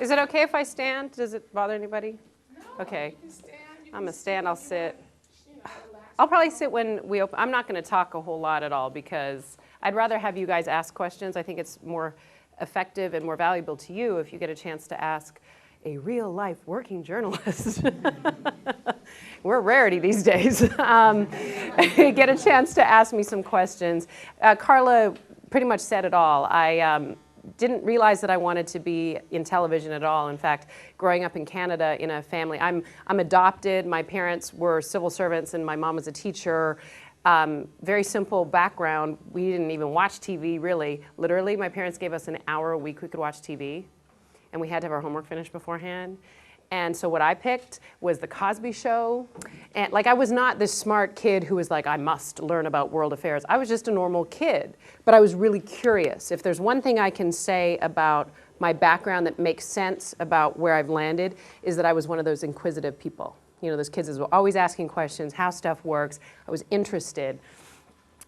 Is it okay if I stand? Does it bother anybody? No, okay. You can stand, I'm going to stand. I'll sit. I'll probably sit when we open. I'm not going to talk a whole lot at all because I'd rather have you guys ask questions. I think it's more effective and more valuable to you if you get a chance to ask a real-life working journalist. We're a rarity these days. Get a chance to ask me some questions. Carla pretty much said it all. I didn't realize that I wanted to be in television at all. In fact, growing up in Canada in a family, I'm adopted. My parents were civil servants and my mom was a teacher. Very simple background. We didn't even watch TV really. Literally, my parents gave us an hour a week we could watch TV, and we had to have our homework finished beforehand. And so what I picked was The Cosby Show. And like, I was not this smart kid who was like, I must learn about world affairs. I was just a normal kid, but I was really curious. If there's one thing I can say about my background that makes sense about where I've landed, is that I was one of those inquisitive people. You know, those kids who were always asking questions, how stuff works. I was interested.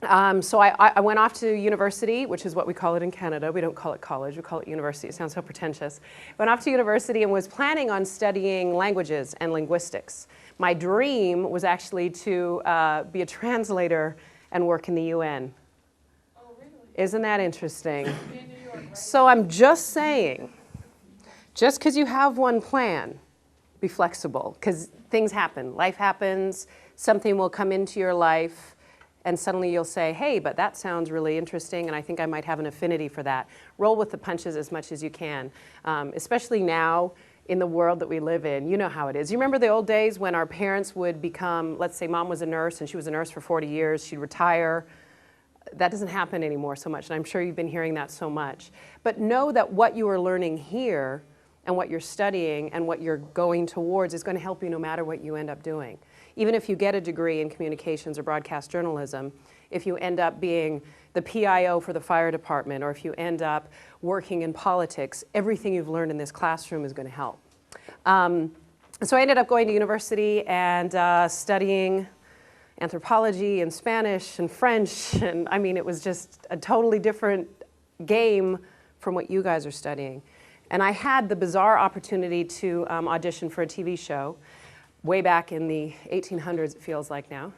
So I went off to university, which is what we call it in Canada. We don't call it college, we call it university. It sounds so pretentious. Went off to university and was planning on studying languages and linguistics. My dream was actually to be a translator and work in the UN. Oh, really? Isn't that interesting? In New York, right? So I'm just saying, just because you have one plan, be flexible, because things happen. Life happens, something will come into your life, and suddenly you'll say, hey, but that sounds really interesting, and I think I might have an affinity for that. Roll with the punches as much as you can, especially now in the world that we live in. You know how it is. You remember the old days when our parents would become, let's say mom was a nurse, and she was a nurse for 40 years, she'd retire. That doesn't happen anymore so much, and I'm sure you've been hearing that so much. But know that what you are learning here and what you're studying and what you're going towards is going to help you no matter what you end up doing. Even if you get a degree in communications or broadcast journalism, if you end up being the PIO for the fire department, or if you end up working in politics, everything you've learned in this classroom is going to help. So I ended up going to university and studying anthropology and Spanish and French, and I mean, it was just a totally different game from what you guys are studying. And I had the bizarre opportunity to audition for a TV show way back in the 1800s, it feels like now,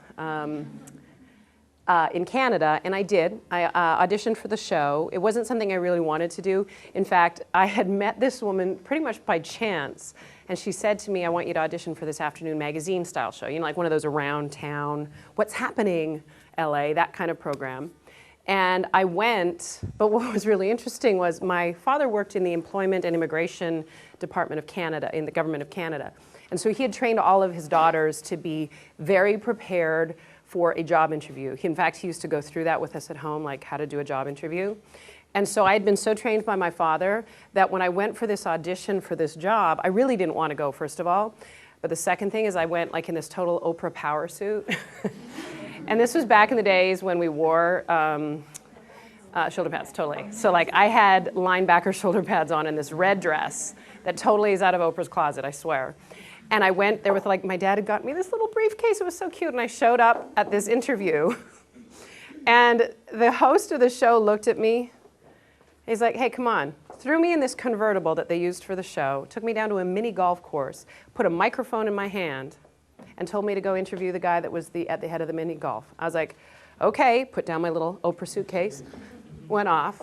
in Canada, and I did. I auditioned for the show. It wasn't something I really wanted to do. In fact, I had met this woman pretty much by chance, and she said to me, I want you to audition for this afternoon magazine style show, you know, like one of those around town, what's happening, LA, that kind of program. And I went, but what was really interesting was my father worked in the Employment and Immigration Department of Canada, in the government of Canada. And so he had trained all of his daughters to be very prepared for a job interview. In fact, he used to go through that with us at home, like how to do a job interview. And so I had been so trained by my father that when I went for this audition for this job, I really didn't want to go, first of all. But the second thing is I went like in this total Oprah power suit. And this was back in the days when we wore shoulder pads, totally. So like I had linebacker shoulder pads on in this red dress that totally is out of Oprah's closet, I swear. And I went there with, like, my dad had got me this little briefcase. It was so cute. And I showed up at this interview. And the host of the show looked at me. He's like, hey, come on. Threw me in this convertible that they used for the show, took me down to a mini golf course, put a microphone in my hand, and told me to go interview the guy that was at the head of the mini golf. I was like, okay, put down my little Oprah suitcase, went off.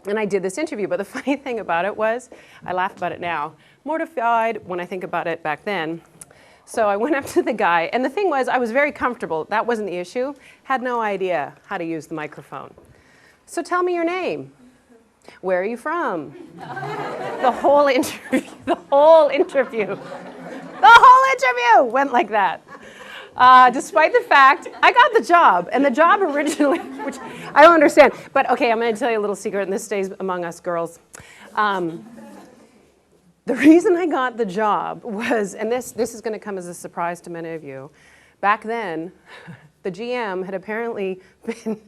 And I did this interview, but the funny thing about it was, I laugh about it now, mortified when I think about it back then. So I went up to the guy, and the thing was, I was very comfortable. That wasn't the issue. Had no idea how to use the microphone. So tell me your name. Where are you from? The whole interview went like that. Despite the fact, I got the job, and the job originally, which I don't understand, but okay, I'm going to tell you a little secret, and this stays among us girls. The reason I got the job was, and this is going to come as a surprise to many of you, back then, the GM had apparently been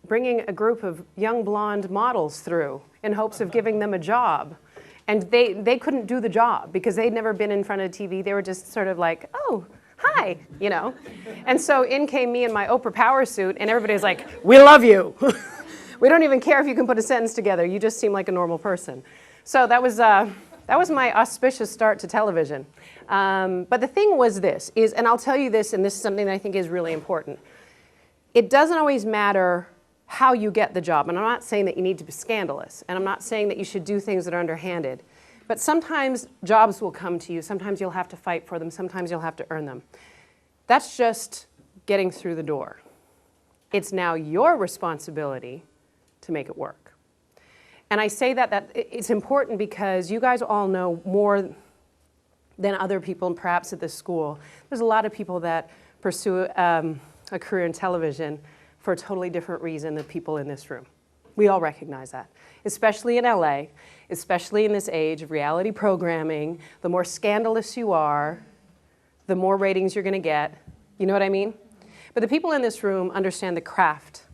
bringing a group of young blonde models through in hopes of giving them a job. And they couldn't do the job because they'd never been in front of TV. They were just sort of like, oh, hi, you know. And so in came me in my Oprah power suit, and everybody's like, we love you. We don't even care if you can put a sentence together. You just seem like a normal person. So that was That was my auspicious start to television. But the thing was this, and I'll tell you this, and this is something that I think is really important. It doesn't always matter how you get the job. And I'm not saying that you need to be scandalous. And I'm not saying that you should do things that are underhanded. But sometimes jobs will come to you. Sometimes you'll have to fight for them. Sometimes you'll have to earn them. That's just getting through the door. It's now your responsibility to make it work. And I say that it's important because you guys all know more than other people, and perhaps at this school. There's a lot of people that pursue a career in television for a totally different reason than people in this room. We all recognize that, especially in LA, especially in this age of reality programming. The more scandalous you are, the more ratings you're going to get. You know what I mean? But the people in this room understand the craft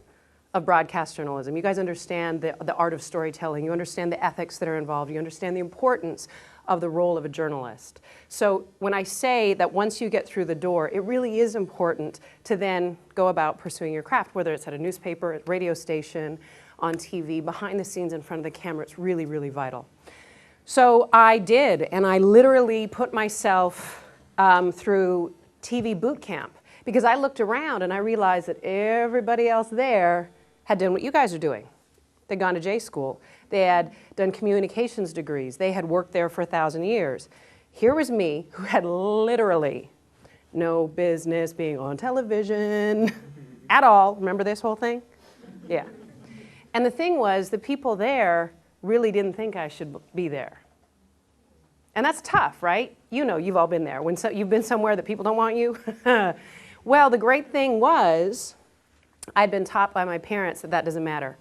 of broadcast journalism. You guys understand the art of storytelling. You understand the ethics that are involved. You understand the importance of the role of a journalist. So when I say that once you get through the door, it really is important to then go about pursuing your craft, whether it's at a newspaper, at a radio station, on TV, behind the scenes, in front of the camera. It's really, really vital. So I did, and I literally put myself through TV boot camp because I looked around and I realized that everybody else there had done what you guys are doing. They'd gone to J school. They had done communications degrees. They had worked there for 1,000 years. Here was me, who had literally no business being on television at all. Remember this whole thing? Yeah. And the thing was, the people there really didn't think I should be there. And that's tough, right? You know, you've all been there. When you've been somewhere that people don't want you. Well, the great thing was, I'd been taught by my parents that doesn't matter.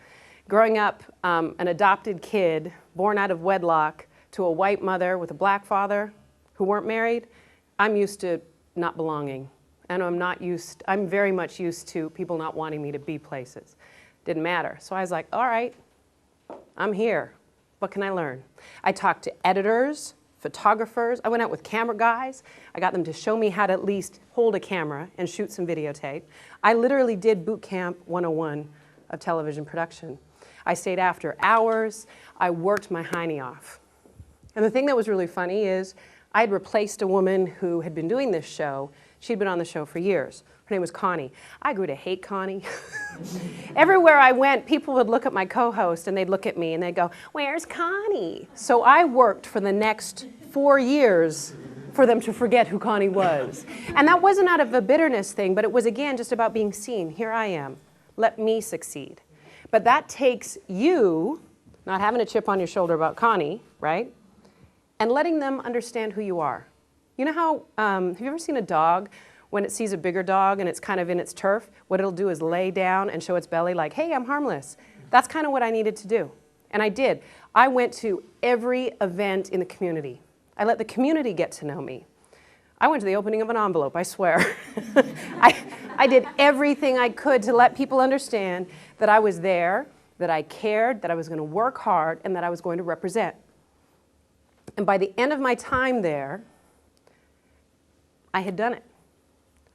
Growing up, an adopted kid, born out of wedlock, to a white mother with a black father who weren't married, I'm used to not belonging. And I'm very much used to people not wanting me to be places. Didn't matter. So I was like, all right, I'm here. What can I learn? I talked to editors, photographers. I went out with camera guys. I got them to show me how to at least hold a camera and shoot some videotape. I literally did Boot Camp 101 of television production. I stayed after hours. I worked my hiney off. And the thing that was really funny is I had replaced a woman who had been doing this show. She'd been on the show for years. Her name was Connie. I grew to hate Connie. Everywhere I went, people would look at my co-host and they'd look at me and they'd go, "Where's Connie?" So I worked for the next 4 years for them to forget who Connie was. And that wasn't out of a bitterness thing, but it was, again, just about being seen. Here I am. Let me succeed. But that takes you not having a chip on your shoulder about Connie, right? And letting them understand who you are. You know how, have you ever seen a dog when it sees a bigger dog and it's kind of in its turf? What it'll do is lay down and show its belly like, hey, I'm harmless. That's kind of what I needed to do. And I did. I went to every event in the community. I let the community get to know me. I went to the opening of an envelope, I swear. I did everything I could to let people understand that I was there, that I cared, that I was going to work hard, and that I was going to represent. And by the end of my time there, I had done it.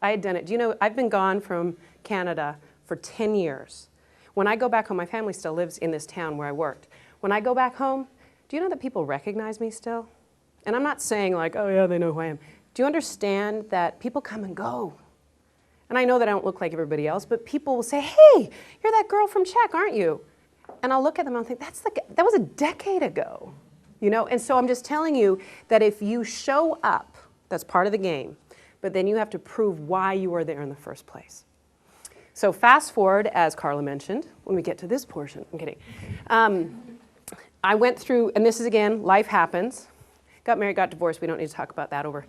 I had done it. Do you know, I've been gone from Canada for 10 years. When I go back home, my family still lives in this town where I worked. When I go back home, do you know that people recognize me still? And I'm not saying like, oh yeah, they know who I am. Do you understand that people come and go? And I know that I don't look like everybody else, but people will say, hey, you're that girl from Czech, aren't you? And I'll look at them and I'll think, that was a decade ago. You know, and so I'm just telling you that if you show up, that's part of the game, but then you have to prove why you are there in the first place. So fast forward, as Carla mentioned, when we get to this portion, I'm kidding. I went through, and this is again, life happens. Got married, got divorced. We don't need to talk about that over,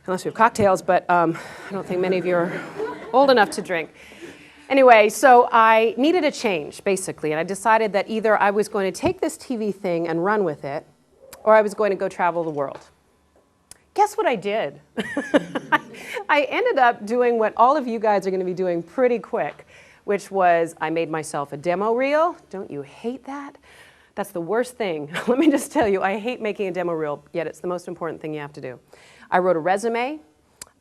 unless we have cocktails, but I don't think many of you are old enough to drink. Anyway, so I needed a change, basically, and I decided that either I was going to take this TV thing and run with it, or I was going to go travel the world. Guess what I did? I ended up doing what all of you guys are going to be doing pretty quick, which was I made myself a demo reel. Don't you hate that? That's the worst thing. Let me just tell you, I hate making a demo reel, yet it's the most important thing you have to do. I wrote a resume.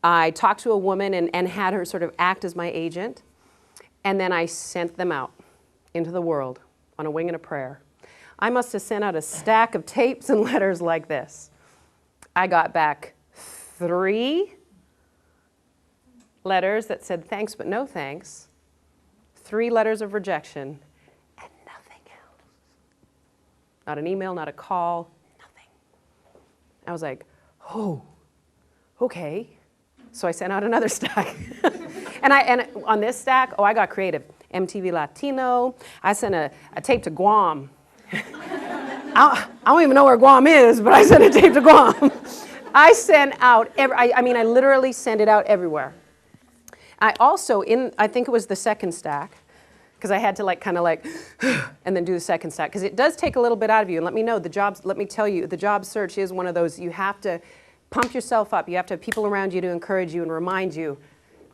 I talked to a woman and had her sort of act as my agent. And then I sent them out into the world on a wing and a prayer. I must have sent out a stack of tapes and letters like this. I got back 3 letters that said thanks but no thanks, 3 letters of rejection, and nothing else. Not an email, not a call, nothing. I was like, oh, okay. So I sent out another stack. and on this stack, I got creative. MTV Latino. I sent a tape to Guam. I don't even know where Guam is, but I sent a tape to Guam. I sent out, I literally sent it out everywhere. I also, I think it was the second stack, because I had to and then do the second stack, because it does take a little bit out of you. And let me tell you, the job search is one of those, you have to pump yourself up. You have to have people around you to encourage you and remind you.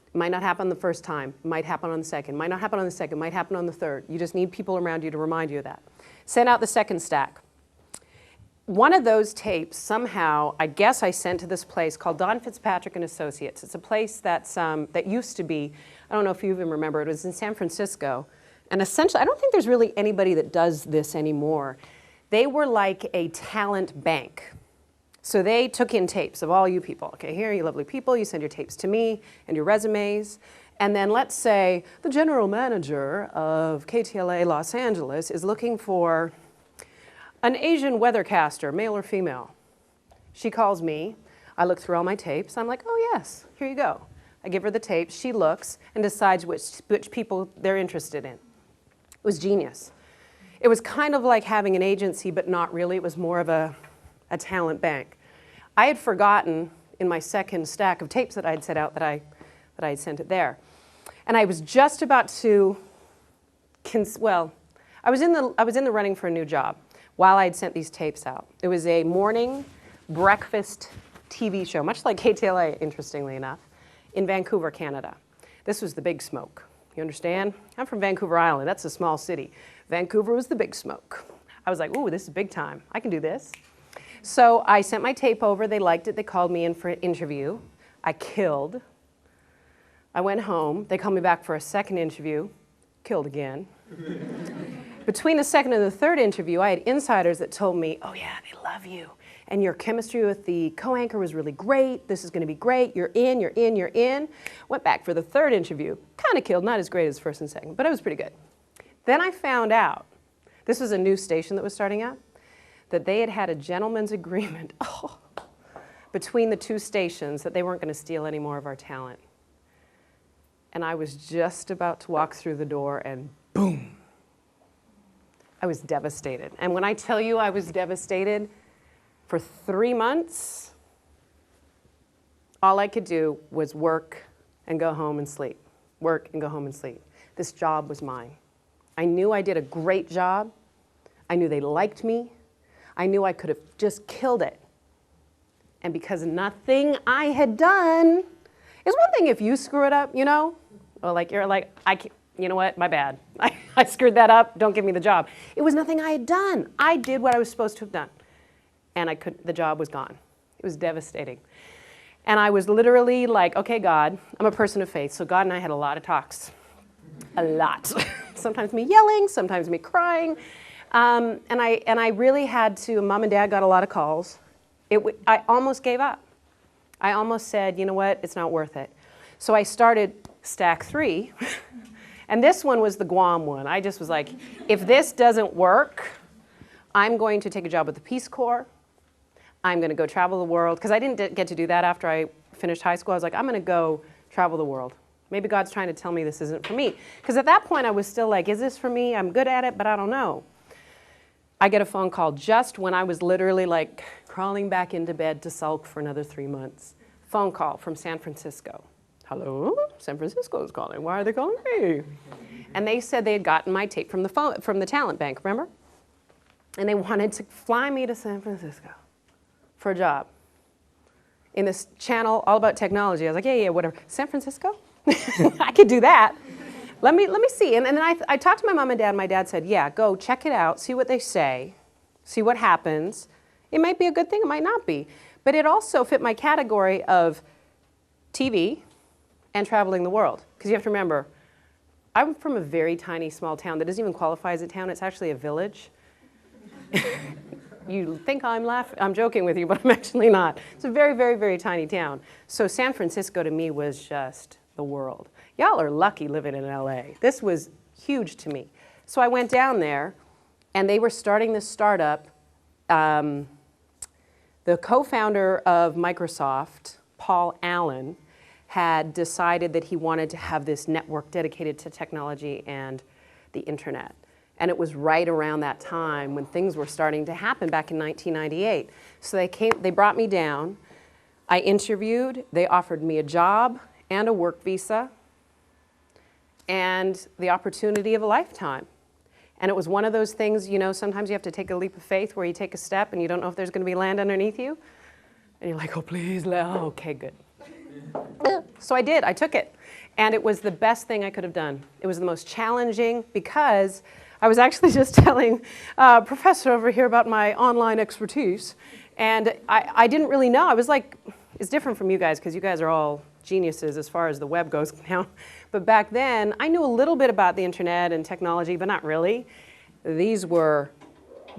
It might not happen the first time, might happen on the second, might not happen on the second, might happen on the third. You just need people around you to remind you of that. Send out the second stack. One of those tapes, somehow, I guess I sent to this place called Don Fitzpatrick and Associates. It's a place that's, that used to be, I don't know if you even remember, it was in San Francisco. And essentially, I don't think there's really anybody that does this anymore. They were like a talent bank. So they took in tapes of all you people. Okay, here, you lovely people, you send your tapes to me and your resumes. And then let's say the general manager of KTLA Los Angeles is looking for an Asian weathercaster, male or female. She calls me. I look through all my tapes. I'm like, oh yes, here you go. I give her the tapes. She looks and decides which people they're interested in. It was genius. It was kind of like having an agency, but not really. It was more of a talent bank. I had forgotten in my second stack of tapes that I had set out that I had sent it there. And I was just about to, I was in the running for a new job while I had sent these tapes out. It was a morning breakfast TV show, much like KTLA, interestingly enough, in Vancouver, Canada. This was the Big Smoke. You understand? I'm from Vancouver Island. That's a small city. Vancouver was the Big Smoke. I was like, ooh, this is big time. I can do this. So I sent my tape over. They liked it. They called me in for an interview. I killed. I went home. They called me back for a second interview. Killed again. Between the second and the third interview, I had insiders that told me, oh yeah, they love you. And your chemistry with the co-anchor was really great. This is going to be great. You're in, you're in, you're in. Went back for the third interview. Kind of killed. Not as great as first and second, but it was pretty good. Then I found out, this was a new station that was starting up, that they had had a gentleman's agreement between the 2 stations that they weren't going to steal any more of our talent. And I was just about to walk through the door and boom. I was devastated. And when I tell you I was devastated, for 3 months, all I could do was work and go home and sleep. Work and go home and sleep. This job was mine. I knew I did a great job. I knew they liked me. I knew I could have just killed it. And because nothing I had done, it's one thing if you screw it up, you know? Or like, you're like, you know what, my bad. I screwed that up, don't give me the job. It was nothing I had done. I did what I was supposed to have done. And the job was gone. It was devastating. And I was literally like, okay, God, I'm a person of faith, so God and I had a lot of talks. A lot. Sometimes me yelling, sometimes me crying. And I really had to, Mom and Dad got a lot of calls. I almost gave up. I almost said, you know what, it's not worth it. So I started stack 3. And this one was the Guam one. I just was like, if this doesn't work, I'm going to take a job with the Peace Corps. I'm going to go travel the world. Because I didn't get to do that after I finished high school. I was like, I'm going to go travel the world. Maybe God's trying to tell me this isn't for me. Because at that point, I was still like, is this for me? I'm good at it, but I don't know. I get a phone call just when I was literally like crawling back into bed to sulk for another 3 months. Phone call from San Francisco. Hello, San Francisco is calling. Why are they calling me? And they said they had gotten my tape from the talent bank, remember? And they wanted to fly me to San Francisco for a job in this channel all about technology. I was like, yeah, whatever. San Francisco? I could do that. Let me see. And then I talked to my mom and dad. My dad said, yeah, go check it out, see what they say, see what happens. It might be a good thing, it might not be. But it also fit my category of TV and traveling the world. Because you have to remember, I'm from a very tiny, small town that doesn't even qualify as a town. It's actually a village. You think I'm joking with you, but I'm actually not. It's a very, very, very tiny town. So San Francisco to me was just the world. Y'all are lucky living in LA. This was huge to me. So I went down there, and they were starting this startup. The co-founder of Microsoft, Paul Allen, had decided that he wanted to have this network dedicated to technology and the internet. And it was right around that time when things were starting to happen back in 1998. So they brought me down. I interviewed. They offered me a job and a work visa and the opportunity of a lifetime. And it was one of those things, you know, sometimes you have to take a leap of faith where you take a step and you don't know if there's going to be land underneath you. And you're like, oh, please, okay, good. So I did. I took it. And it was the best thing I could have done. It was the most challenging because I was actually just telling a professor over here about my online expertise. And I didn't really know. I was like, it's different from you guys because you guys are all geniuses as far as the web goes now. But back then, I knew a little bit about the internet and technology, but not really. These were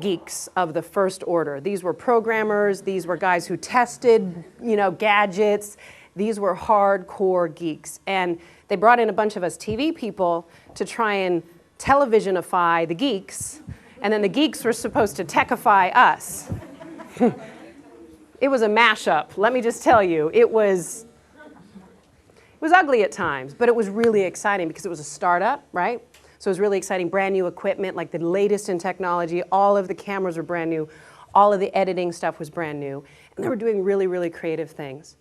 geeks of the first order. These were programmers. These were guys who tested, you know, gadgets. These were hardcore geeks. And they brought in a bunch of us TV people to try and televisionify the geeks. And then the geeks were supposed to techify us. It was a mashup, let me just tell you. It was ugly at times, but it was really exciting because it was a startup, right? So it was really exciting, brand new equipment, like the latest in technology. All of the cameras were brand new. All of the editing stuff was brand new. And they were doing really, really creative things.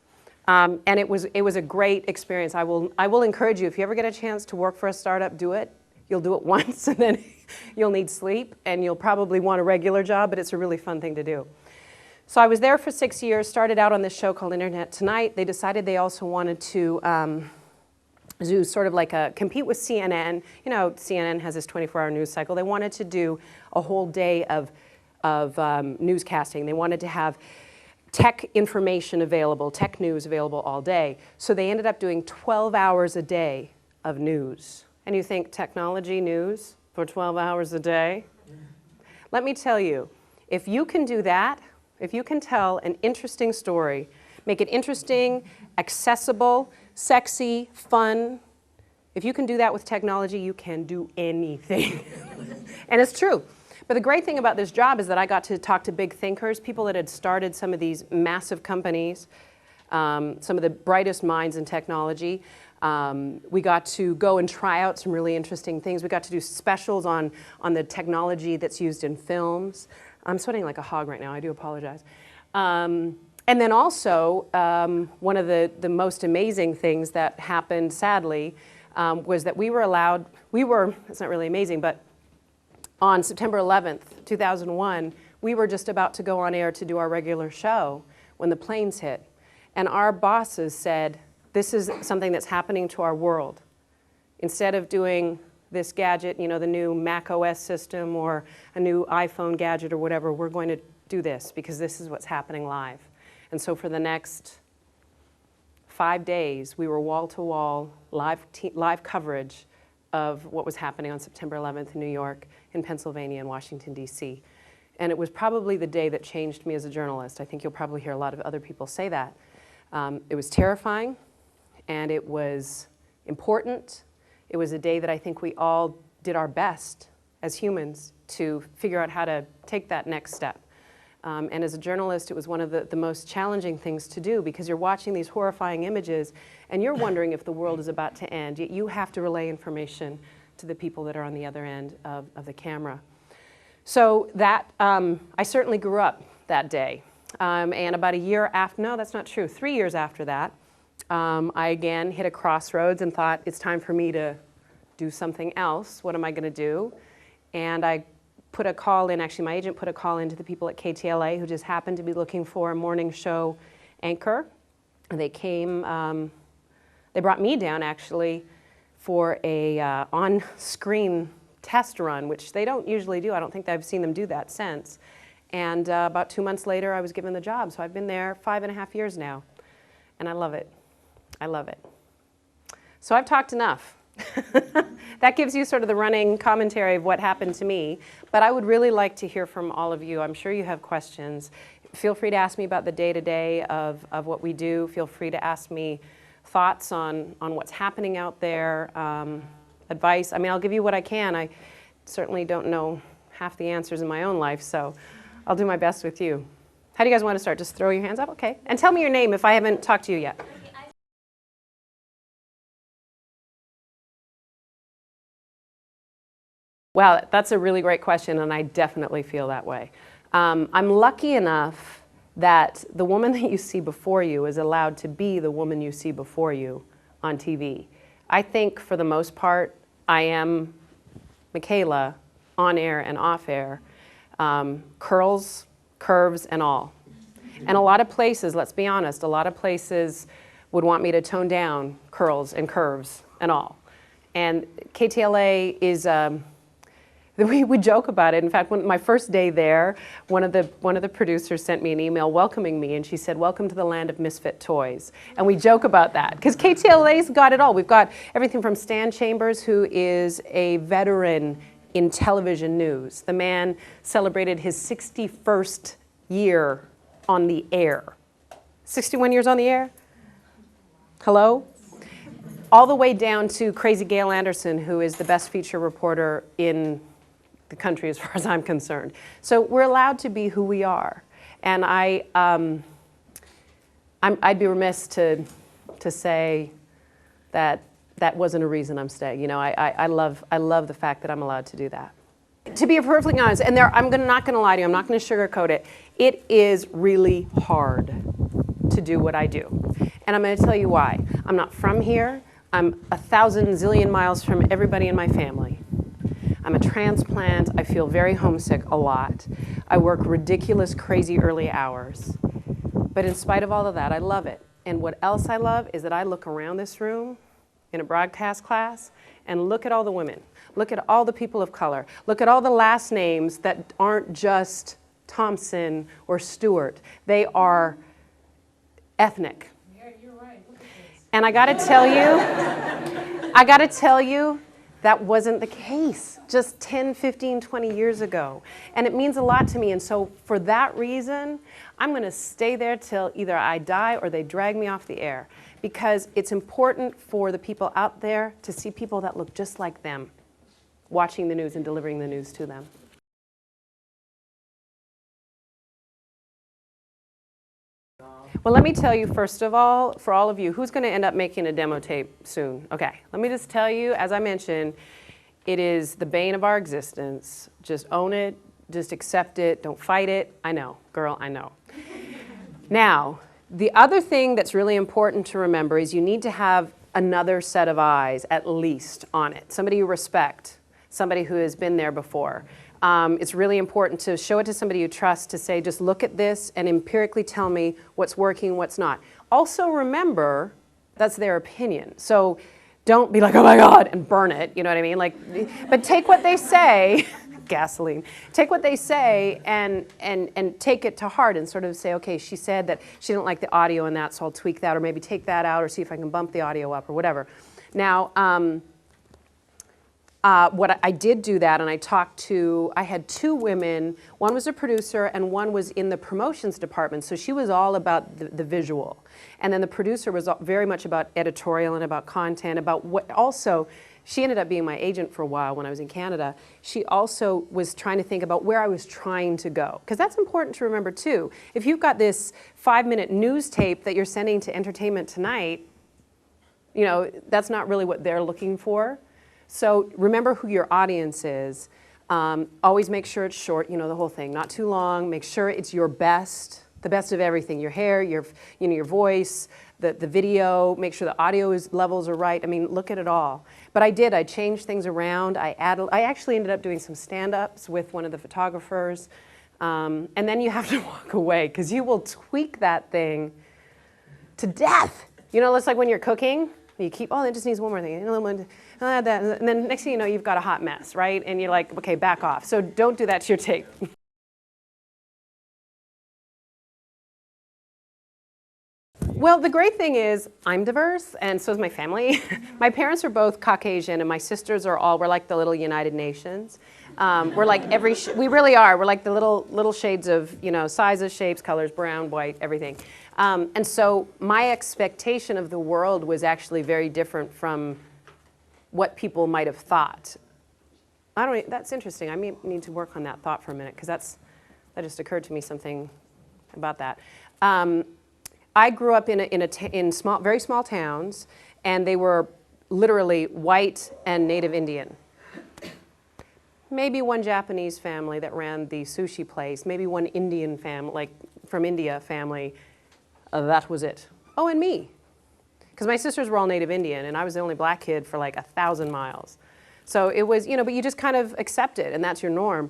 And it was a great experience. I will encourage you, if you ever get a chance to work for a startup, do it. You'll do it once, and then you'll need sleep, and you'll probably want a regular job, but it's a really fun thing to do. So I was there for 6 years, started out on this show called Internet Tonight. They decided they also wanted to do sort of like compete with CNN. You know, CNN has this 24-hour news cycle. They wanted to do a whole day of newscasting. They wanted to have tech information available, tech news available all day. So they ended up doing 12 hours a day of news. And you think, technology news for 12 hours a day? Let me tell you, if you can do that, if you can tell an interesting story, make it interesting, accessible, sexy, fun, if you can do that with technology, you can do anything. And it's true. But the great thing about this job is that I got to talk to big thinkers, people that had started some of these massive companies, some of the brightest minds in technology. We got to go and try out some really interesting things. We got to do specials on the technology that's used in films. I'm sweating like a hog right now, I do apologize. And then also, one of the most amazing things that happened, sadly, was that we were allowed, it's not really amazing, but on September 11th, 2001, we were just about to go on air to do our regular show when the planes hit. And our bosses said, this is something that's happening to our world. Instead of doing this gadget, you know, the new Mac OS system or a new iPhone gadget or whatever, we're going to do this because this is what's happening live. And so for the next 5 days, we were wall-to-wall live coverage of what was happening on September 11th in New York, in Pennsylvania, and Washington, D.C. And it was probably the day that changed me as a journalist. I think you'll probably hear a lot of other people say that. It was terrifying, and it was important. It was a day that I think we all did our best as humans to figure out how to take that next step. And as a journalist, it was one of the most challenging things to do because you're watching these horrifying images and you're wondering if the world is about to end, yet you have to relay information to the people that are on the other end of the camera. So that, I certainly grew up that day. And about a year after, no, that's not true, 3 years after that, I again hit a crossroads and thought, it's time for me to do something else. What am I going to do? And I put a call in, actually my agent put a call in to the people at KTLA who just happened to be looking for a morning show anchor. And they came, they brought me down actually for a on-screen test run, which they don't usually do. I don't think I've seen them do that since. And about 2 months later, I was given the job. So I've been there 5.5 years now. And I love it. I love it. So I've talked enough. That gives you sort of the running commentary of what happened to me. But I would really like to hear from all of you. I'm sure you have questions. Feel free to ask me about the day-to-day of what we do. Feel free to ask me thoughts on what's happening out there, advice. I mean, I'll give you what I can. I certainly don't know half the answers in my own life, so I'll do my best with you. How do you guys want to start? Just throw your hands up? Okay. And tell me your name if I haven't talked to you yet. Well, that's a really great question, and I definitely feel that way. I'm lucky enough that the woman that you see before you is allowed to be the woman you see before you on TV. I think for the most part, I am Michaela, on air and off air, curls, curves, and all. And a lot of places, let's be honest, a lot of places would want me to tone down curls and curves and all. And KTLA is, we joke about it. In fact, my first day there, one of the producers sent me an email welcoming me, and she said, "Welcome to the land of misfit toys." And we joke about that, because KTLA's got it all. We've got everything from Stan Chambers, who is a veteran in television news. The man celebrated his 61st year on the air. 61 years on the air? Hello? All the way down to Crazy Gail Anderson, who is the best feature reporter in the country as far as I'm concerned. So we're allowed to be who we are. And I'd be remiss to say that that wasn't a reason I'm staying. You know, I love the fact that I'm allowed to do that. To be perfectly honest, and I'm not going to lie to you, I'm not going to sugarcoat it. It is really hard to do what I do. And I'm going to tell you why. I'm not from here. I'm 1,000 zillion miles from everybody in my family. I'm a transplant. I feel very homesick a lot. I work ridiculous, crazy early hours. But in spite of all of that, I love it. And what else I love is that I look around this room in a broadcast class and look at all the women. Look at all the people of color. Look at all the last names that aren't just Thompson or Stewart. They are ethnic. Yeah, you're right. Look at this. And I gotta tell you, that wasn't the case just 10, 15, 20 years ago. And it means a lot to me. And so for that reason, I'm gonna stay there till either I die or they drag me off the air. Because it's important for the people out there to see people that look just like them, watching the news and delivering the news to them. Well, let me tell you, first of all, for all of you, who's going to end up making a demo tape soon? Okay, let me just tell you, as I mentioned, it is the bane of our existence. Just own it, just accept it, don't fight it. I know, girl, I know. Now, the other thing that's really important to remember is you need to have another set of eyes, at least, on it. Somebody you respect, somebody who has been there before. It's really important to show it to somebody you trust, to say, just look at this and empirically tell me what's working, what's not. Also remember, that's their opinion. So don't be like, oh my God, and burn it, you know what I mean? Like, but take what they say, gasoline, take what they say and take it to heart and sort of say, okay, she said that she didn't like the audio in that, so I'll tweak that, or maybe take that out, or see if I can bump the audio up, or whatever. Now, what I did do that, and I had two women. One was a producer, and one was in the promotions department. So she was all about the visual. And then the producer was very much about editorial and about content, about what also, she ended up being my agent for a while when I was in Canada. She also was trying to think about where I was trying to go. Because that's important to remember too. If you've got this 5-minute news tape that you're sending to Entertainment Tonight, you know, that's not really what they're looking for. So remember who your audience is. Always make sure it's short, you know, the whole thing, not too long. Make sure it's your best, the best of everything. Your hair, your voice, the video, make sure the audio levels are right. I mean, look at it all. But I changed things around. I actually ended up doing some stand-ups with one of the photographers. And then you have to walk away, because you will tweak that thing to death. You know, it's like when you're cooking. You keep, oh, it just needs one more thing. And then next thing you know, you've got a hot mess, right? And you're like, okay, back off. So don't do that to your tape. Well, the great thing is I'm diverse, and so is my family. My parents are both Caucasian, and my sisters are all, we're like the little United Nations. We're like we really are. We're like the little shades of, sizes, shapes, colors, brown, white, everything. And so my expectation of the world was actually very different from what people might have thought. That's interesting. I may need to work on that thought for a minute, because that just occurred to me, something about that. I grew up in very small towns, and they were literally white and native Indian. Maybe one Japanese family that ran the sushi place, maybe one Indian family, like from India family. That was it. Oh, and me. Because my sisters were all native Indian, and I was the only black kid for like 1,000 miles. So it was, but you just kind of accept it, and that's your norm.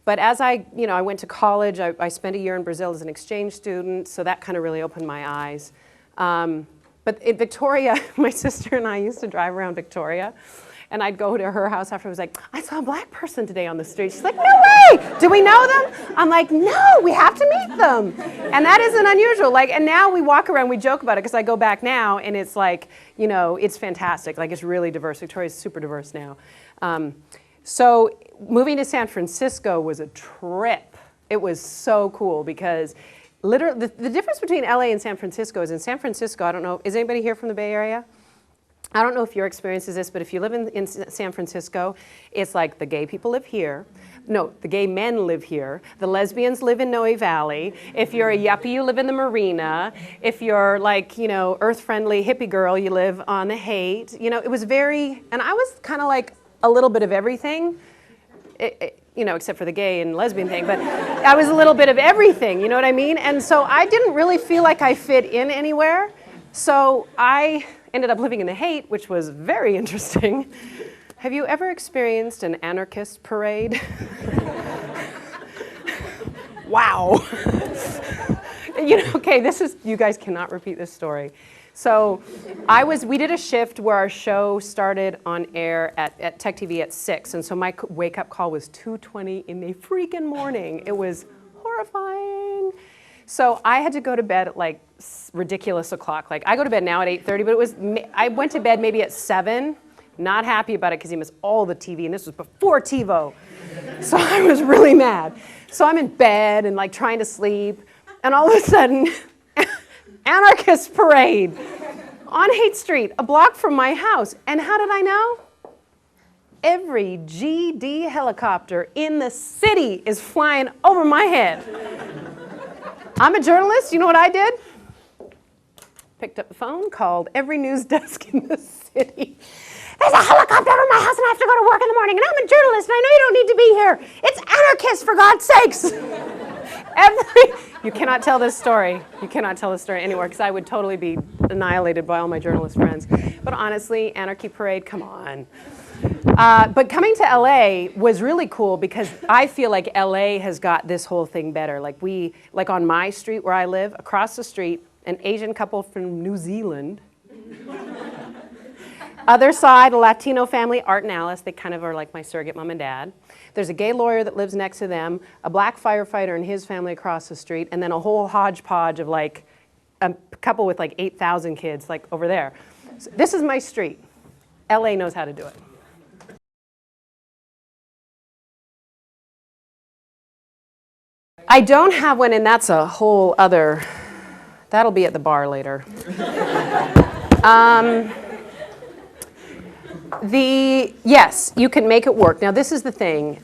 But as I went to college, I spent a year in Brazil as an exchange student, so that kind of really opened my eyes. But in Victoria, my sister and I used to drive around Victoria, and I'd go to her house after. I was like, I saw a black person today on the street. She's like, no way! Do we know them? I'm like, no, we have to meet them. And that isn't unusual. And now we walk around, we joke about it, because I go back now, and it's like, it's fantastic. It's really diverse. Victoria's super diverse now. So moving to San Francisco was a trip. It was so cool, because literally the difference between LA and San Francisco is, in San Francisco, I don't know, is anybody here from the Bay Area? I don't know if your experience is this, but if you live in San Francisco, it's like the gay people live here. No, the gay men live here. The lesbians live in Noe Valley. If you're a yuppie, you live in the Marina. If you're earth-friendly hippie girl, you live on the Haight. It was very, and I was kind of like a little bit of everything, except for the gay and lesbian thing, but I was a little bit of everything, you know what I mean? And so I didn't really feel like I fit in anywhere. So I ended up living in the Haight, which was very interesting. Have you ever experienced an anarchist parade? Wow. Okay, you guys cannot repeat this story. So we did a shift where our show started on air at Tech TV at 6, and so my wake-up call was 2:20 in the freaking morning. It was horrifying. So I had to go to bed at ridiculous o'clock. I go to bed now at 8:30, but I went to bed maybe at 7. Not happy about it, because you miss all the TV, and this was before TiVo. So I was really mad. So I'm in bed and trying to sleep, and all of a sudden, anarchist parade on Haight Street, a block from my house. And how did I know? Every GD helicopter in the city is flying over my head. I'm a journalist. You know what I did? Picked up the phone, called every news desk in the city. There's a helicopter over my house, and I have to go to work in the morning, and I'm a journalist, and I know you don't need to be here. It's anarchists, for God's sakes. You cannot tell this story. You cannot tell this story anywhere, because I would totally be annihilated by all my journalist friends. But honestly, Anarchy Parade, come on. But coming to LA was really cool, because I feel like LA has got this whole thing better. On my street where I live, across the street, an Asian couple from New Zealand. Other side, a Latino family, Art and Alice. They kind of are like my surrogate mom and dad. There's a gay lawyer that lives next to them, a black firefighter and his family across the street, and then a whole hodgepodge of a couple with 8,000 kids over there. So this is my street. LA knows how to do it. I don't have one, and that's a whole other, that'll be at the bar later. Yes, you can make it work. Now, this is the thing.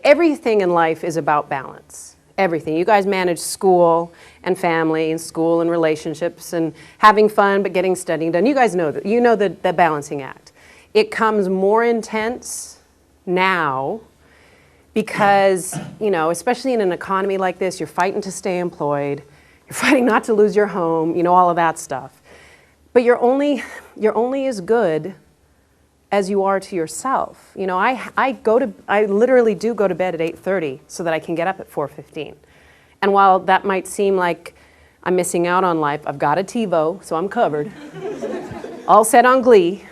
Everything in life is about balance. Everything. You guys manage school and family and school and relationships and having fun but getting studying done. You guys know that. You know the balancing act. It comes more intense now because, especially in an economy like this, you're fighting to stay employed. You're fighting not to lose your home, all of that stuff. But you're only as good as you are to yourself. I literally do go to bed at 8:30 so that I can get up at 4:15. And while that might seem like I'm missing out on life, I've got a TiVo, so I'm covered. All set on Glee.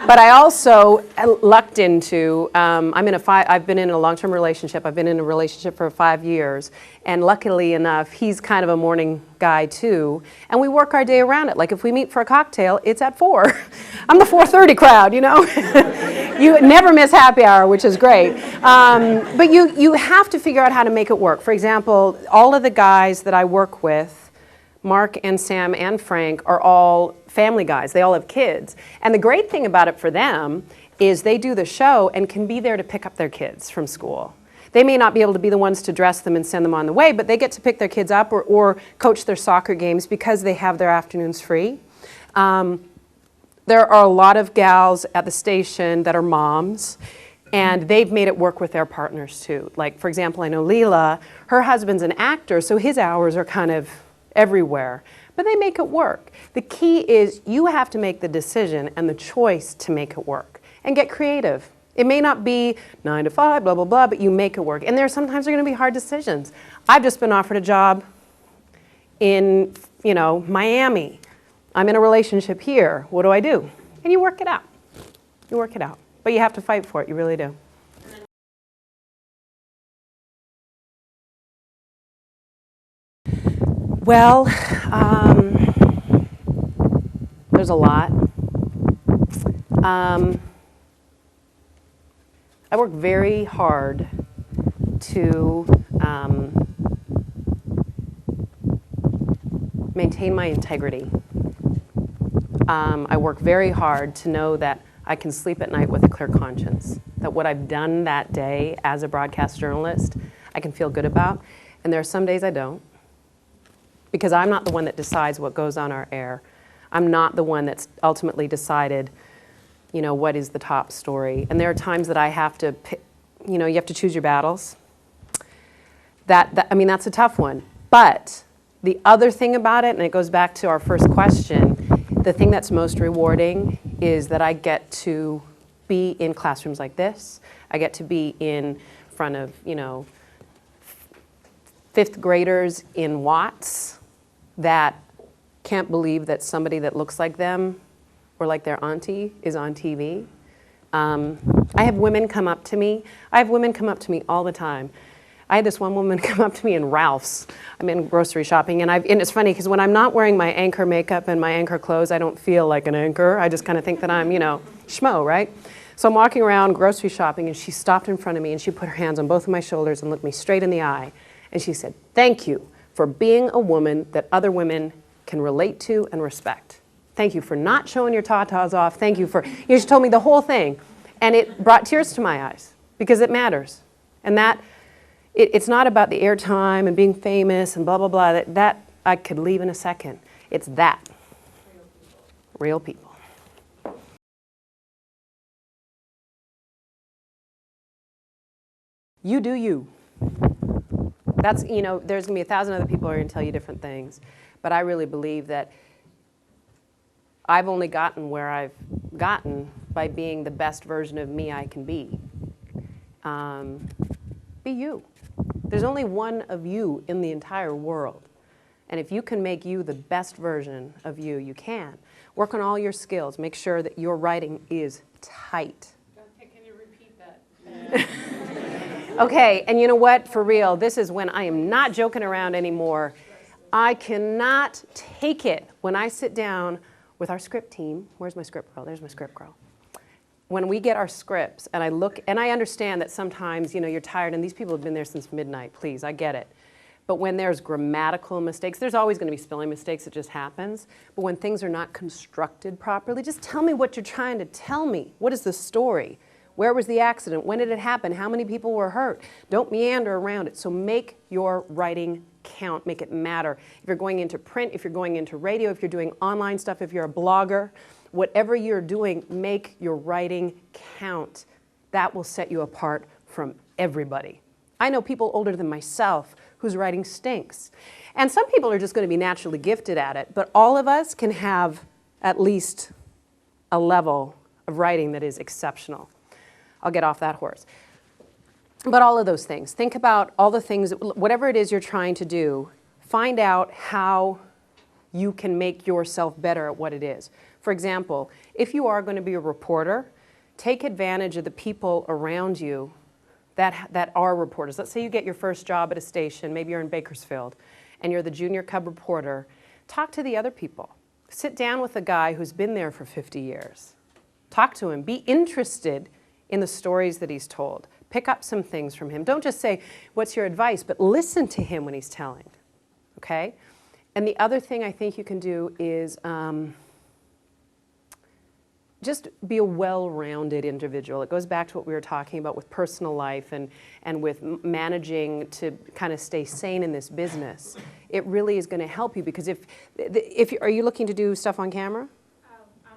But I also lucked into, I've been in a long-term relationship. I've been in a relationship for 5 years. And luckily enough, he's kind of a morning guy too. And we work our day around it. Like if we meet for a cocktail, it's at 4. I'm the 4:30 crowd, you know? You never miss happy hour, which is great. But you have to figure out how to make it work. For example, all of the guys that I work with, Mark and Sam and Frank, are all family guys. They all have kids. And the great thing about it for them is they do the show and can be there to pick up their kids from school. They may not be able to be the ones to dress them and send them on the way, but they get to pick their kids up or coach their soccer games because they have their afternoons free. There are a lot of gals at the station that are moms, and they've made it work with their partners too. Like, for example, I know Leela, her husband's an actor, so his hours are kind of everywhere, but they make it work. The key is you have to make the decision and the choice to make it work and get creative. It may not be 9 to 5, blah, blah, blah, but you make it work. And sometimes there are going to be hard decisions. I've just been offered a job in, Miami. I'm in a relationship here. What do I do? And you work it out. You work it out. But you have to fight for it. You really do. Well, there's a lot. I work very hard to maintain my integrity. I work very hard to know that I can sleep at night with a clear conscience, that what I've done that day as a broadcast journalist, I can feel good about. And there are some days I don't, because I'm not the one that decides what goes on our air. I'm not the one that's ultimately decided, what is the top story. And there are times that I have to pick, you have to choose your battles. That's a tough one. But the other thing about it, and it goes back to our first question, the thing that's most rewarding is that I get to be in classrooms like this. I get to be in front of, 5th graders in Watts that can't believe that somebody that looks like them or like their auntie is on TV. I have women come up to me. I have women come up to me all the time. I had this one woman come up to me in Ralph's. I'm in grocery shopping, and it's funny because when I'm not wearing my anchor makeup and my anchor clothes, I don't feel like an anchor. I just kind of think that I'm, schmo, right? So I'm walking around grocery shopping, and she stopped in front of me, and she put her hands on both of my shoulders and looked me straight in the eye, and she said, "Thank you for being a woman that other women can relate to and respect. Thank you for not showing your tatas off. Thank you for," she told me the whole thing. And it brought tears to my eyes because it matters. And it's not about the airtime and being famous and blah, blah, blah. That I could leave in a second. It's that. Real people. You do you. That's, there's going to be 1,000 other people who are going to tell you different things. But I really believe that I've only gotten where I've gotten by being the best version of me I can be. Be you. There's only one of you in the entire world. And if you can make you the best version of you, you can. Work on all your skills. Make sure that your writing is tight. Can you repeat that? Okay, and you know what? For real, this is when I am not joking around anymore. I cannot take it when I sit down with our script team. Where's my script girl? There's my script girl. When we get our scripts and I look, and I understand that sometimes, you're tired and these people have been there since midnight, please, I get it. But when there's grammatical mistakes, there's always going to be spelling mistakes, it just happens. But when things are not constructed properly, just tell me what you're trying to tell me. What is the story? Where was the accident? When did it happen? How many people were hurt? Don't meander around it. So make your writing count, make it matter. If you're going into print, if you're going into radio, if you're doing online stuff, if you're a blogger, whatever you're doing, make your writing count. That will set you apart from everybody. I know people older than myself whose writing stinks. And some people are just going to be naturally gifted at it, but all of us can have at least a level of writing that is exceptional. I'll get off that horse. But all of those things. Think about all the things, whatever it is you're trying to do, find out how you can make yourself better at what it is. For example, if you are going to be a reporter, take advantage of the people around you that are reporters. Let's say you get your first job at a station, maybe you're in Bakersfield, and you're the junior cub reporter. Talk to the other people. Sit down with a guy who's been there for 50 years. Talk to him. Be interested in the stories that he's told. Pick up some things from him. Don't just say, what's your advice, but listen to him when he's telling, okay? And the other thing I think you can do is just be a well-rounded individual. It goes back to what we were talking about with personal life and with managing to kind of stay sane in this business. It really is going to help you because are you looking to do stuff on camera? I'm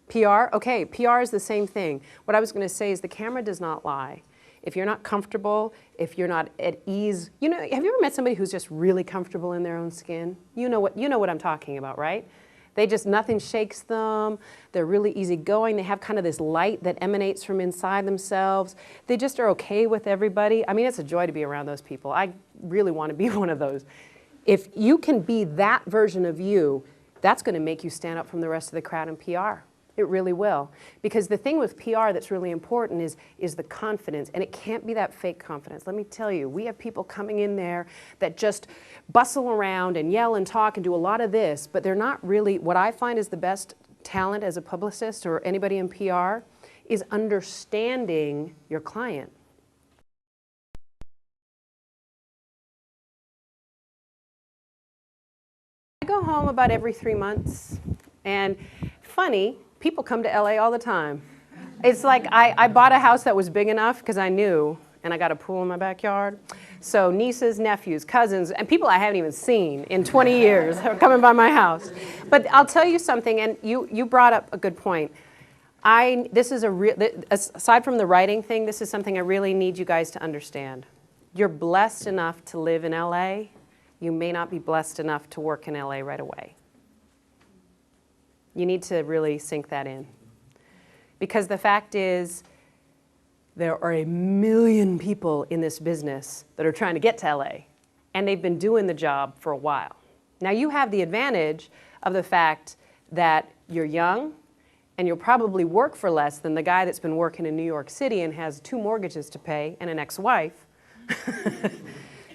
PR. PR? Okay, PR is the same thing. What I was going to say is the camera does not lie. If you're not comfortable, if you're not at ease, have you ever met somebody who's just really comfortable in their own skin? You know what I'm talking about, right? They just, nothing shakes them. They're really easygoing. They have kind of this light that emanates from inside themselves. They just are okay with everybody. I mean, it's a joy to be around those people. I really want to be one of those. If you can be that version of you, that's going to make you stand up from the rest of the crowd in PR. It really will. Because the thing with PR that's really important is the confidence, and it can't be that fake confidence. Let me tell you, we have people coming in there that just bustle around and yell and talk and do a lot of this, but they're not really, what I find is the best talent as a publicist or anybody in PR is understanding your client. I go home about every 3 months, and funny, people come to LA all the time. It's like I bought a house that was big enough because I knew, and I got a pool in my backyard. So nieces, nephews, cousins, and people I haven't even seen in 20 years are coming by my house. But I'll tell you something, and you brought up a good point. This is aside from the writing thing, this is something I really need you guys to understand. You're blessed enough to live in LA. You may not be blessed enough to work in LA right away. You need to really sink that in. Because the fact is, there are a million people in this business that are trying to get to LA, and they've been doing the job for a while. Now you have the advantage of the fact that you're young, and you'll probably work for less than the guy that's been working in New York City and has 2 mortgages to pay and an ex-wife.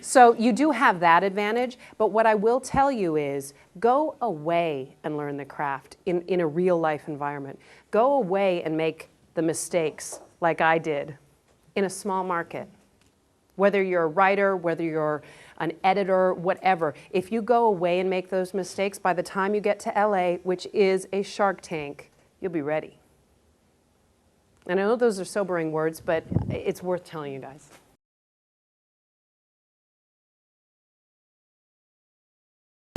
So you do have that advantage, but what I will tell you is go away and learn the craft in a real life environment. Go away and make the mistakes like I did in a small market. Whether you're a writer, whether you're an editor, whatever. If you go away and make those mistakes, by the time you get to LA, which is a Shark Tank, you'll be ready. And I know those are sobering words, but it's worth telling you guys.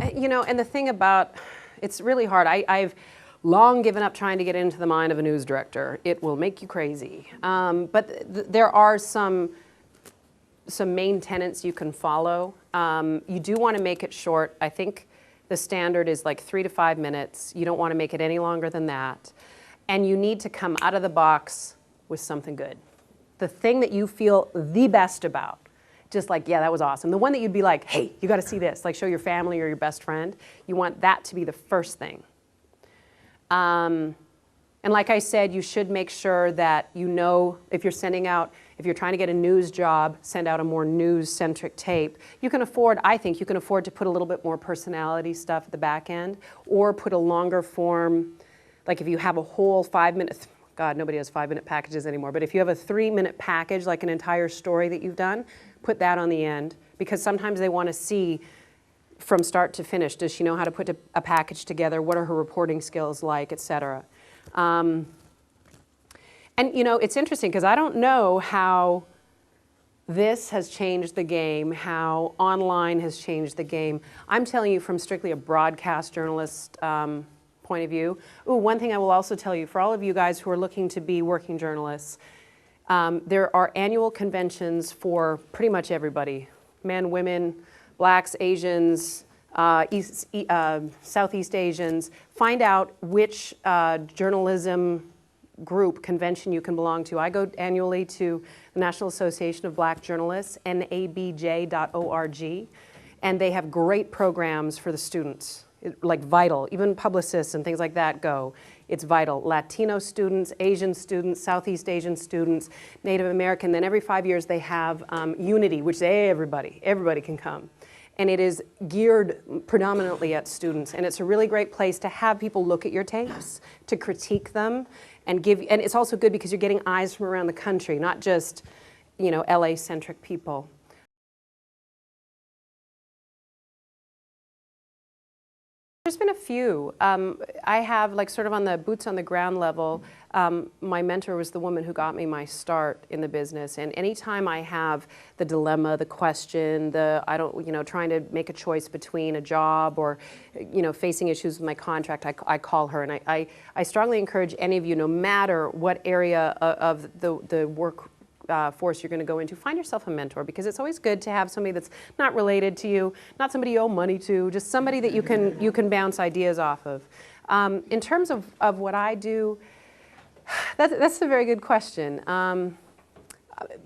And the thing about, it's really hard. I've long given up trying to get into the mind of a news director. It will make you crazy. But there are some main tenets you can follow. You do want to make it short. I think the standard is like 3 to 5 minutes. You don't want to make it any longer than that. And you need to come out of the box with something good. The thing that you feel the best about. Just like, yeah, that was awesome. The one that you'd be like, hey, you got to see this. Like show your family or your best friend. You want that to be the first thing. And like I said, you should make sure that if you're trying to get a news job, send out a more news-centric tape. I think you can afford to put a little bit more personality stuff at the back end, or put a longer form, like if you have a whole 5-minute, God, nobody has 5-minute packages anymore, but if you have a 3-minute package, like an entire story that you've done, put that on the end, because sometimes they want to see from start to finish. Does she know how to put a package together? What are her reporting skills like, et cetera? And it's interesting because I don't know how this has changed the game, how online has changed the game. I'm telling you from strictly a broadcast journalist point of view. Ooh, one thing I will also tell you, for all of you guys who are looking to be working journalists, there are annual conventions for pretty much everybody, men, women, blacks, Asians, Southeast Asians. Find out which journalism group convention you can belong to. I go annually to the National Association of Black Journalists, nabj.org, and they have great programs for the students. like vital. Even publicists and things like that go. It's vital. Latino students, Asian students, Southeast Asian students, Native American. Then every 5 years they have Unity, which everybody can come. And it is geared predominantly at students. And it's a really great place to have people look at your tapes, to critique them, and it's also good because you're getting eyes from around the country, not just, you know, LA-centric people. There's been a few. I have, like, sort of on the boots on the ground level, my mentor was the woman who got me my start in the business. And anytime I have the dilemma, the question, trying to make a choice between a job or, you know, facing issues with my contract, I call her. And I strongly encourage any of you, no matter what area of the work force you're going to go into, find yourself a mentor, because it's always good to have somebody that's not related to you, not somebody you owe money to, just somebody that you can bounce ideas off of. In terms of what I do, that's a very good question.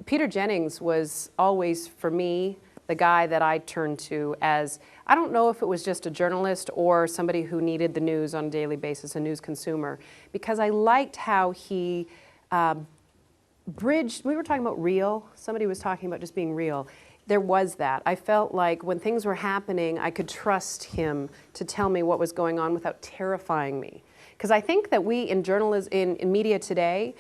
Peter Jennings was always, for me, the guy that I turned to as, I don't know if it was just a journalist or somebody who needed the news on a daily basis, a news consumer, because I liked how he bridged. We were talking about real. Somebody was talking about just being real. There was that. I felt like when things were happening, I could trust him to tell me what was going on without terrifying me. Because I think that we in journalism, in media today,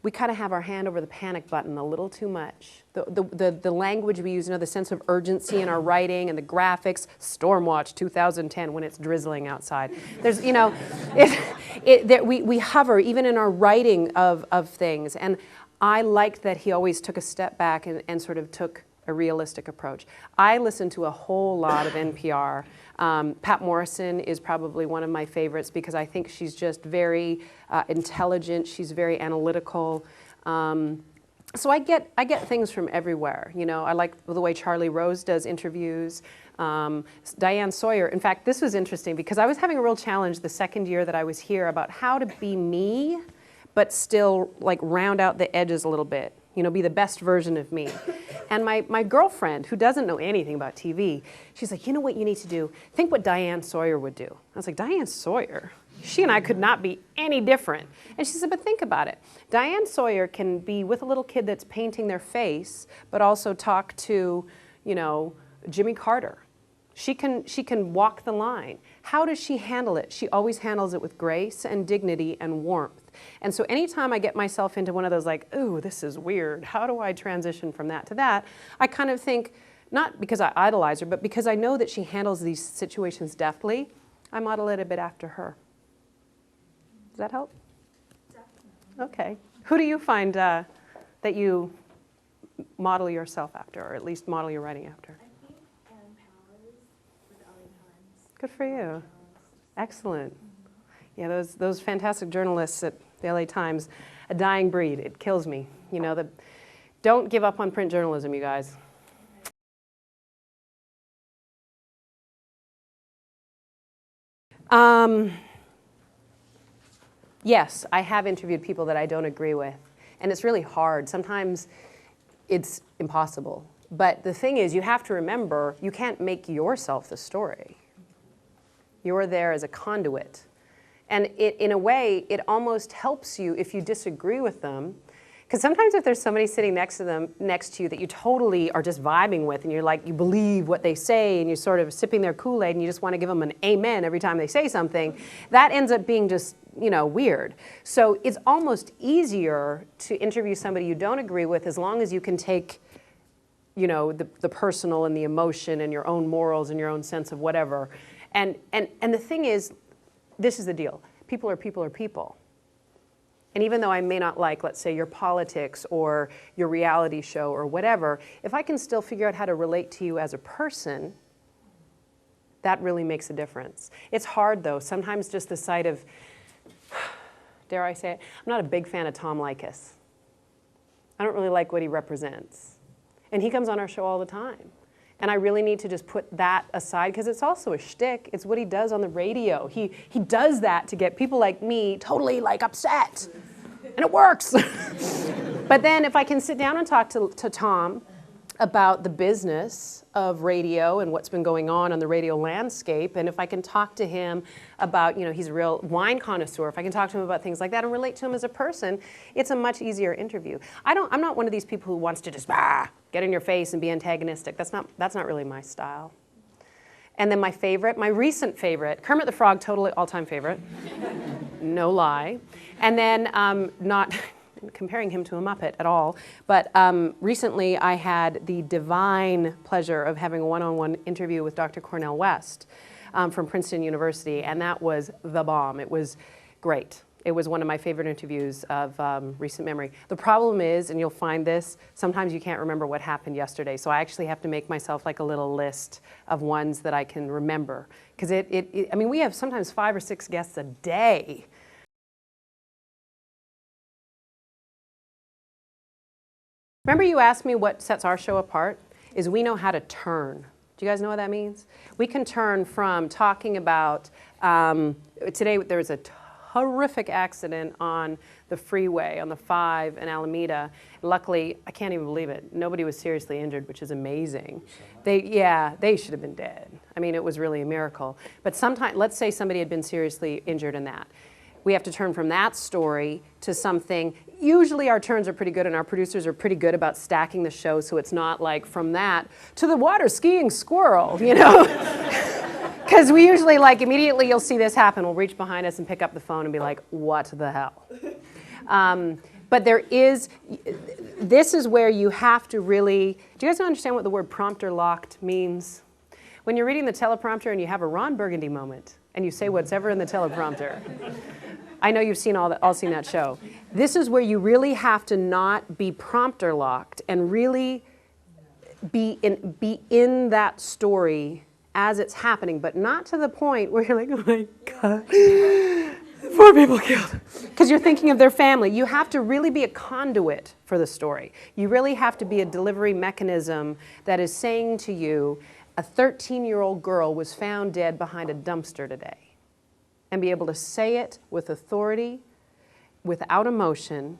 we kind of have our hand over the panic button a little too much. The language we use, you know, the sense of urgency in our writing and the graphics, Stormwatch 2010 when it's drizzling outside. There's, you know, we hover even in our writing of things. And I liked that he always took a step back and sort of took a realistic approach. I listen to a whole lot of NPR. Pat Morrison is probably one of my favorites because I think she's just very intelligent. She's very analytical. So I get things from everywhere. You know, I like the way Charlie Rose does interviews. Diane Sawyer. In fact, this was interesting because I was having a real challenge the second year that I was here about how to be me, but still like round out the edges a little bit, you know, be the best version of me. And my girlfriend, who doesn't know anything about TV, she's like, you know what you need to do? Think what Diane Sawyer would do. I was like, Diane Sawyer? She and I could not be any different. And she said, but think about it. Diane Sawyer can be with a little kid that's painting their face, but also talk to, you know, Jimmy Carter. She can walk the line. How does she handle it? She always handles it with grace and dignity and warmth. And so anytime I get myself into one of those like, ooh, this is weird, how do I transition from that to that? I kind of think, not because I idolize her, but because I know that she handles these situations deftly, I model it a bit after her. Does that help? Definitely. Okay. Who do you find that you model yourself after, or at least model your writing after? Good for you. Excellent. Yeah, those fantastic journalists at the LA Times, a dying breed. It kills me. You know, don't give up on print journalism, you guys. Yes, I have interviewed people that I don't agree with, and it's really hard. Sometimes it's impossible. But the thing is, you have to remember, you can't make yourself the story. You're there as a conduit. And in a way, it almost helps you if you disagree with them. Because sometimes if there's somebody sitting next to you that you totally are just vibing with, and you're like, you believe what they say, and you're sort of sipping their Kool-Aid, and you just want to give them an amen every time they say something, that ends up being just, you know, weird. So it's almost easier to interview somebody you don't agree with as long as you can take, you know, the personal and the emotion and your own morals and your own sense of whatever. And the thing is, this is the deal. People are people are people. And even though I may not like, let's say, your politics or your reality show or whatever, if I can still figure out how to relate to you as a person, that really makes a difference. It's hard, though. Sometimes just the sight of, dare I say it, I'm not a big fan of Tom Likas. I don't really like what he represents. And he comes on our show all the time. And I really need to just put that aside because it's also a shtick. It's what he does on the radio. He does that to get people like me totally like upset. And it works. But then if I can sit down and talk to Tom about the business of radio and what's been going on the radio landscape. And if I can talk to him about, he's a real wine connoisseur, if I can talk to him about things like that and relate to him as a person, it's a much easier interview. I'm not one of these people who wants to just get in your face and be antagonistic. That's not really my style. And then my recent favorite, Kermit the Frog, totally all-time favorite, no lie. And then not comparing him to a Muppet at all, but recently I had the divine pleasure of having a one-on-one interview with Dr. Cornel West from Princeton University, and that was the bomb. It was great. It was one of my favorite interviews of recent memory. The problem is, and you'll find this, sometimes you can't remember what happened yesterday, so I actually have to make myself like a little list of ones that I can remember. Because I mean, we have sometimes 5 or 6 guests a day. Remember you asked me what sets our show apart? Is we know how to turn. Do you guys know what that means? We can turn from talking about, today there was a horrific accident on the freeway, on the 5 in Alameda. Luckily, I can't even believe it, nobody was seriously injured, which is amazing. They should have been dead. I mean, it was really a miracle. But sometimes, let's say somebody had been seriously injured in that. We have to turn from that story to something. Usually our turns are pretty good and our producers are pretty good about stacking the show so it's not like from that to the water skiing squirrel, Because we usually immediately you'll see this happen. We'll reach behind us and pick up the phone and be like, what the hell? But this is where you have to really, do you guys understand what the word prompter locked means? When you're reading the teleprompter and you have a Ron Burgundy moment and you say whatever in the teleprompter. I know you've all seen that show. This is where you really have to not be prompter locked and really be in that story as it's happening, but not to the point where you're like, oh my God, 4 people killed. Because you're thinking of their family. You have to really be a conduit for the story. You really have to be a delivery mechanism that is saying to you, a 13-year-old girl was found dead behind a dumpster today. And be able to say it with authority, without emotion,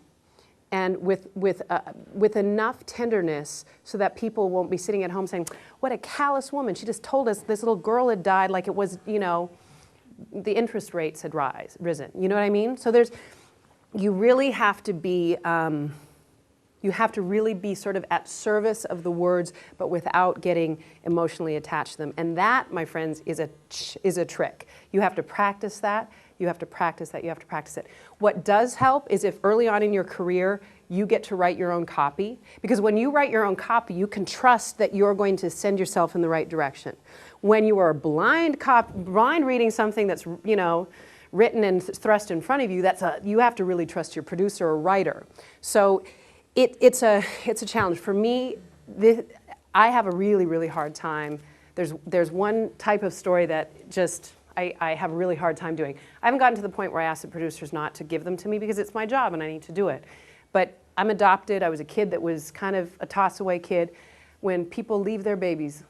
and with enough tenderness so that people won't be sitting at home saying, what a callous woman. She just told us this little girl had died like it was, the interest rates had risen. You know what I mean? So you really have to be, you have to really be sort of at service of the words, but without getting emotionally attached to them. And that, my friends, is a trick. You have to practice that. You have to practice that. You have to practice it. What does help is if early on in your career, you get to write your own copy. Because when you write your own copy, you can trust that you're going to send yourself in the right direction. When you are blind reading something that's, written and thrust in front of you, you have to really trust your producer or writer. So it's a challenge. For me, I have a really, really hard time. There's one type of story that just, I have a really hard time doing. I haven't gotten to the point where I ask the producers not to give them to me because it's my job and I need to do it. But I'm adopted. I was a kid that was kind of a toss-away kid. When people leave their babies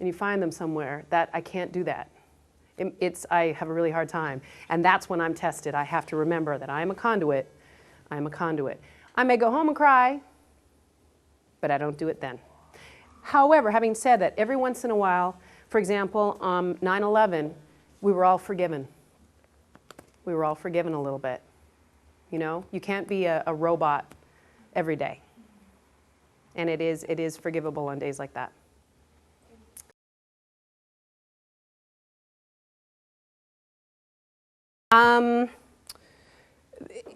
and you find them somewhere, I can't do that. I have a really hard time. And that's when I'm tested. I have to remember that I'm a conduit. I'm a conduit. I may go home and cry, but I don't do it then. However, having said that, every once in a while, for example, 9/11, we were all forgiven. We were all forgiven a little bit. You can't be a robot every day. And it is forgivable on days like that.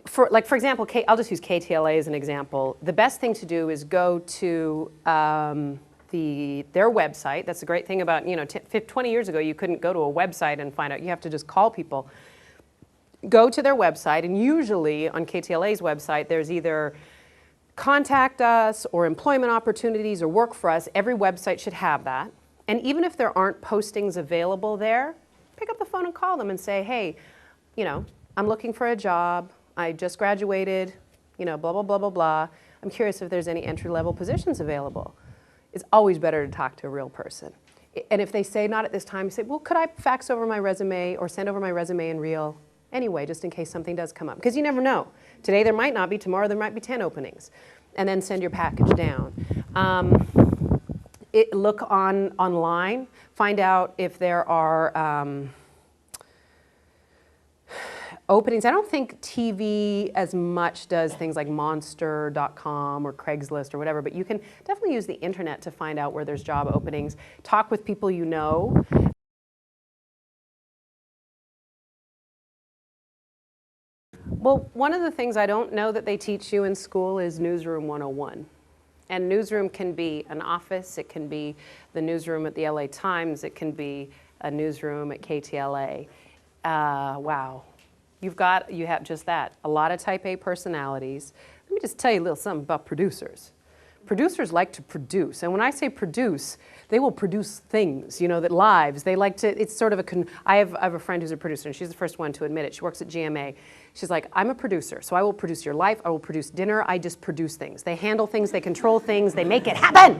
For example, I'll just use KTLA as an example. The best thing to do is go to their website. That's the great thing about, 20 years ago, you couldn't go to a website and find out. You have to just call people. Go to their website, and usually on KTLA's website, there's either contact us or employment opportunities or work for us. Every website should have that. And even if there aren't postings available there, pick up the phone and call them and say, hey, I'm looking for a job. I just graduated, blah, blah, blah, blah, blah. I'm curious if there's any entry-level positions available. It's always better to talk to a real person. And if they say not at this time, you say, well, could I fax over my resume or send over my resume in reel anyway, just in case something does come up? Because you never know. Today there might not be, tomorrow there might be 10 openings. and then send your package down. Look online, find out if there are openings. I don't think TV as much does things like monster.com or Craigslist or whatever, but you can definitely use the internet to find out where there's job openings. Talk with people you know. Well, one of the things I don't know that they teach you in school is Newsroom 101. And newsroom can be an office, it can be the newsroom at the LA Times, it can be a newsroom at KTLA. Wow. You have just that. A lot of type A personalities. Let me just tell you a little something about producers. Producers like to produce, and when I say produce, they will produce things, that lives. They like to, it's sort of I have a friend who's a producer, and she's the first one to admit it. She works at GMA. She's like, I'm a producer, so I will produce your life, I will produce dinner, I just produce things. They handle things, they control things, they make it happen!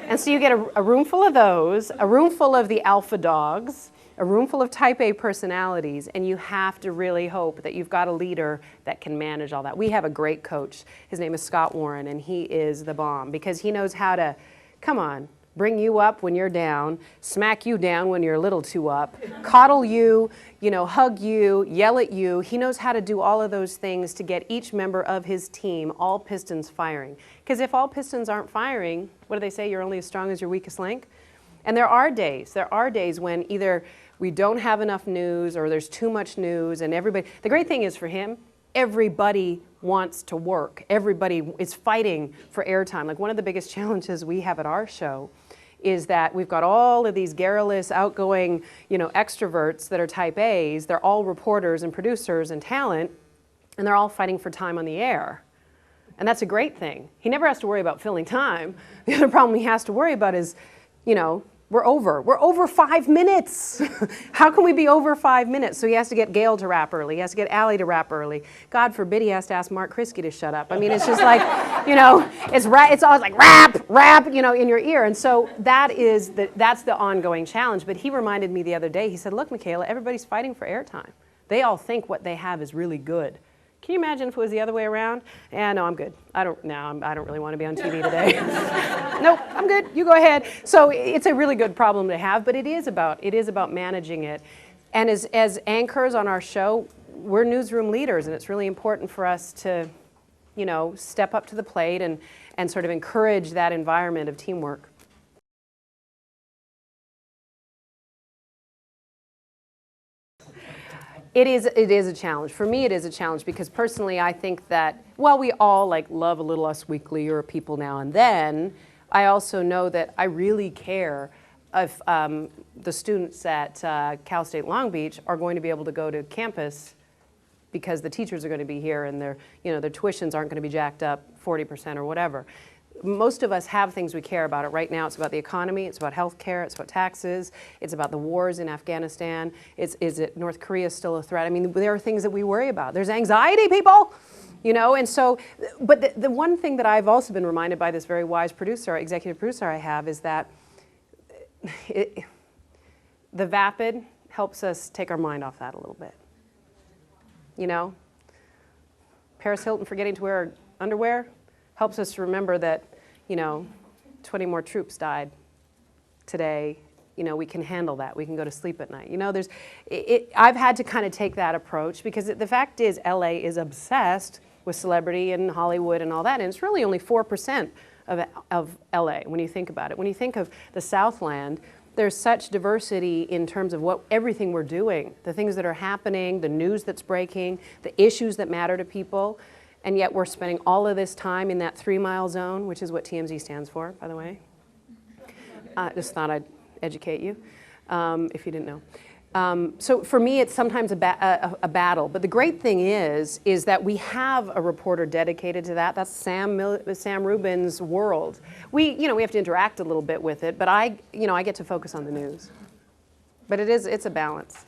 And so you get a room full of those, a room full of the alpha dogs, a room full of type A personalities, and you have to really hope that you've got a leader that can manage all that. We have a great coach. His name is Scott Warren, and he is the bomb because he knows how to, come on, bring you up when you're down, smack you down when you're a little too up, coddle you, hug you, yell at you. He knows how to do all of those things to get each member of his team, all pistons firing. Because if all pistons aren't firing, what do they say? You're only as strong as your weakest link. And there are days when either we don't have enough news or there's too much news and everybody, the great thing is for him, everybody wants to work. Everybody is fighting for airtime. Like one of the biggest challenges we have at our show is that we've got all of these garrulous, outgoing, extroverts that are type A's. They're all reporters and producers and talent, and they're all fighting for time on the air. And that's a great thing. He never has to worry about filling time. The other problem he has to worry about is, we're over 5 minutes. How can we be over 5 minutes? So he has to get Gail to wrap early. He has to get Allie to wrap early. God forbid he has to ask Mark Kriske to shut up. I mean, it's just like, it's always like rap, in your ear. And so that's the ongoing challenge. But he reminded me the other day, he said, look, Michaela, everybody's fighting for airtime. They all think what they have is really good. Can you imagine if it was the other way around? Yeah, no, I'm good. I don't really want to be on TV today. Nope, I'm good. You go ahead. So it's a really good problem to have, but it is about managing it. And as anchors on our show, we're newsroom leaders, and it's really important for us to, step up to the plate and sort of encourage that environment of teamwork. It is a challenge. For me, it is a challenge because personally, I think that while we all love a little Us Weekly or People Now and Then, I also know that I really care if the students at Cal State Long Beach are going to be able to go to campus because the teachers are going to be here and their tuitions aren't going to be jacked up 40% or whatever. Most of us have things we care about. Right now it's about the economy, it's about health care, it's about taxes, it's about the wars in Afghanistan. Is it North Korea still a threat? I mean, there are things that we worry about. There's anxiety, people! And so, but the one thing that I've also been reminded by this very wise producer, executive producer I have, is that the vapid helps us take our mind off that a little bit. Paris Hilton forgetting to wear underwear helps us remember that, 20 more troops died today. We can handle that. We can go to sleep at night. I've had to kind of take that approach because the fact is LA is obsessed with celebrity and Hollywood and all that, and it's really only 4% of LA when you think about it. When you think of the Southland, there's such diversity in terms of everything we're doing, the things that are happening, the news that's breaking, the issues that matter to people. And yet we're spending all of this time in that 3-mile zone, which is what TMZ stands for, by the way. Just thought I'd educate you, if you didn't know. So for me, it's sometimes a battle. But the great thing is that we have a reporter dedicated to that. That's Sam Rubin's world. We have to interact a little bit with it, but I get to focus on the news. But it's a balance.